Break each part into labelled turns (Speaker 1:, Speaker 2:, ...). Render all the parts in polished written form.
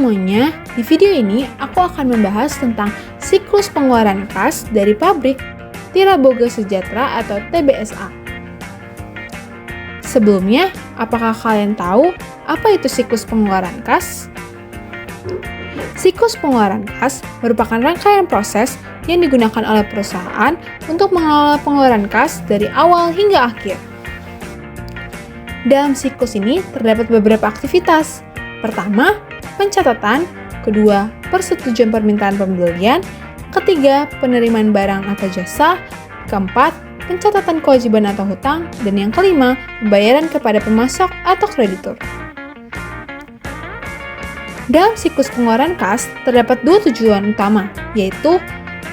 Speaker 1: semuanya, di video ini aku akan membahas tentang siklus pengeluaran kas dari pabrik Tira Boga Sejahtera atau TBSA. Sebelumnya, apakah kalian tahu apa itu siklus pengeluaran kas? Siklus pengeluaran kas merupakan rangkaian proses yang digunakan oleh perusahaan untuk mengelola pengeluaran kas dari awal hingga akhir. Dalam siklus ini terdapat beberapa aktivitas. Pertama, pencatatan. Kedua, persetujuan permintaan pembelian. Ketiga, penerimaan barang atau jasa. Keempat, pencatatan kewajiban atau hutang. Dan yang kelima, pembayaran kepada pemasok atau kreditur. Dalam siklus pengeluaran kas, terdapat dua tujuan utama, yaitu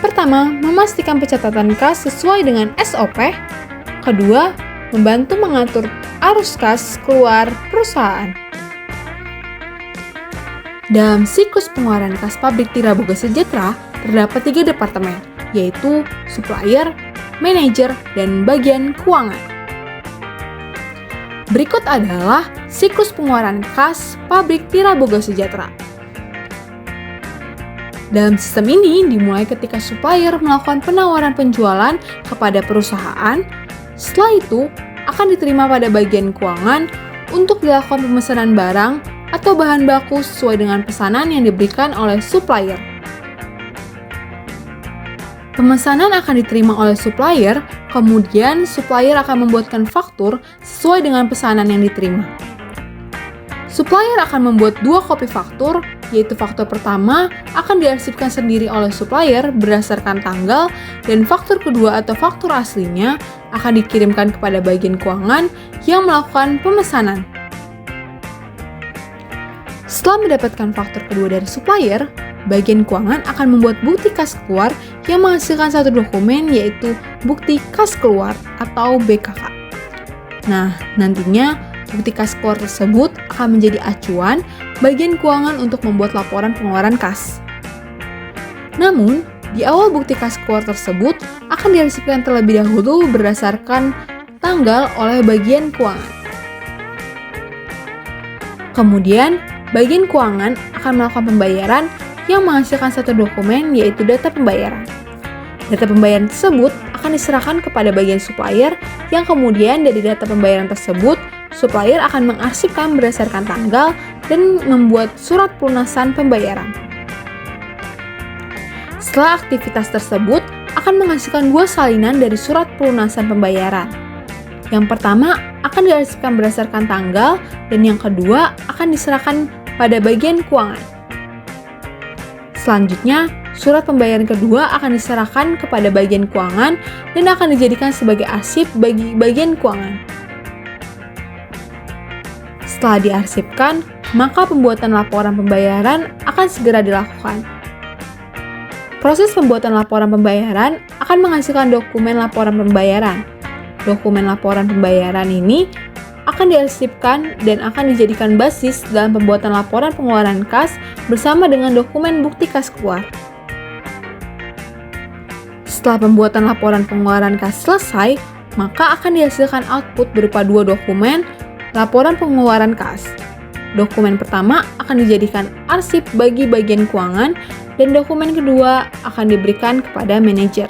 Speaker 1: pertama, memastikan pencatatan kas sesuai dengan SOP. Kedua, membantu mengatur arus kas keluar perusahaan. Dalam siklus pengeluaran kas pabrik Tira Boga Sejahtera, terdapat 3 departemen, yaitu supplier, manajer, dan bagian keuangan. Berikut adalah siklus pengeluaran kas pabrik Tira Boga Sejahtera. Dalam sistem ini dimulai ketika supplier melakukan penawaran penjualan kepada perusahaan. Setelah itu, akan diterima pada bagian keuangan untuk dilakukan pemesanan barang atau bahan baku sesuai dengan pesanan yang diberikan oleh supplier. Pemesanan akan diterima oleh supplier, kemudian supplier akan membuatkan faktur sesuai dengan pesanan yang diterima. Supplier akan membuat 2 kopi faktur, yaitu faktur pertama akan diarsipkan sendiri oleh supplier berdasarkan tanggal, dan faktur kedua atau faktur aslinya akan dikirimkan kepada bagian keuangan yang melakukan pemesanan. Setelah mendapatkan faktur kedua dari supplier, bagian keuangan akan membuat bukti kas keluar yang menghasilkan satu dokumen, yaitu bukti kas keluar atau BKK. Nah, nantinya bukti kas keluar tersebut akan menjadi acuan bagian keuangan untuk membuat laporan pengeluaran kas. Namun, di awal bukti kas keluar tersebut akan diarsipkan terlebih dahulu berdasarkan tanggal oleh bagian keuangan. Kemudian, bagian keuangan akan melakukan pembayaran yang menghasilkan satu dokumen, yaitu data pembayaran. Data pembayaran tersebut akan diserahkan kepada bagian supplier, yang kemudian dari data pembayaran tersebut, supplier akan mengarsipkan berdasarkan tanggal dan membuat surat pelunasan pembayaran. Setelah aktivitas tersebut akan menghasilkan 2 salinan dari surat pelunasan pembayaran. Yang pertama akan diarsipkan berdasarkan tanggal, dan yang kedua akan diserahkan pada bagian keuangan. Selanjutnya, surat pembayaran kedua akan diserahkan kepada bagian keuangan dan akan dijadikan sebagai arsip bagi bagian keuangan. Setelah diarsipkan, maka pembuatan laporan pembayaran akan segera dilakukan. Proses pembuatan laporan pembayaran akan menghasilkan dokumen laporan pembayaran. Dokumen laporan pembayaran ini akan diarsipkan dan akan dijadikan basis dalam pembuatan laporan pengeluaran kas bersama dengan dokumen bukti kas keluar. Setelah pembuatan laporan pengeluaran kas selesai, maka akan dihasilkan output berupa 2 dokumen laporan pengeluaran kas. Dokumen pertama akan dijadikan arsip bagi bagian keuangan, dan dokumen kedua akan diberikan kepada manajer.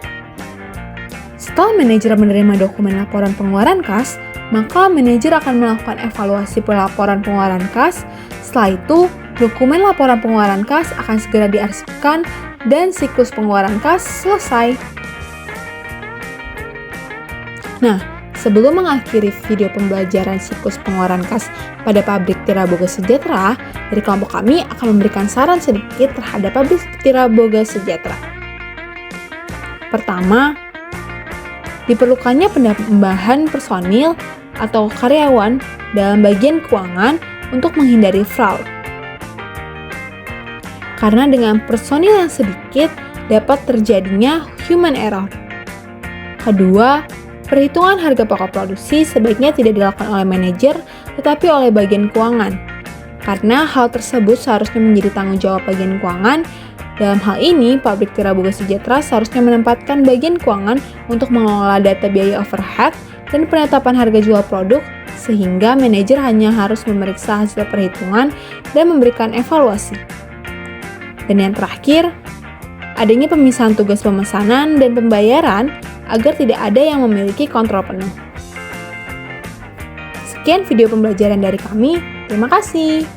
Speaker 1: Setelah manajer menerima dokumen laporan pengeluaran kas, maka manajer akan melakukan evaluasi pelaporan pengeluaran kas. Setelah itu, dokumen laporan pengeluaran kas akan segera diarsipkan dan siklus pengeluaran kas selesai. Nah, sebelum mengakhiri video pembelajaran siklus pengeluaran kas pada pabrik Tira Boga Sejahtera, dari kelompok kami akan memberikan saran sedikit terhadap pabrik Tira Boga Sejahtera. Pertama, diperlukannya penambahan personil atau karyawan dalam bagian keuangan untuk menghindari fraud. Karena dengan personil yang sedikit dapat terjadinya human error. Kedua, perhitungan harga pokok produksi sebaiknya tidak dilakukan oleh manajer tetapi oleh bagian keuangan. Karena hal tersebut seharusnya menjadi tanggung jawab bagian keuangan. Dalam hal ini, pabrik Tira Boga Sejahtera seharusnya menempatkan bagian keuangan untuk mengelola data biaya overhead dan penetapan harga jual produk, sehingga manajer hanya harus memeriksa hasil perhitungan dan memberikan evaluasi. Dan yang terakhir, adanya pemisahan tugas pemesanan dan pembayaran agar tidak ada yang memiliki kontrol penuh. Sekian video pembelajaran dari kami. Terima kasih.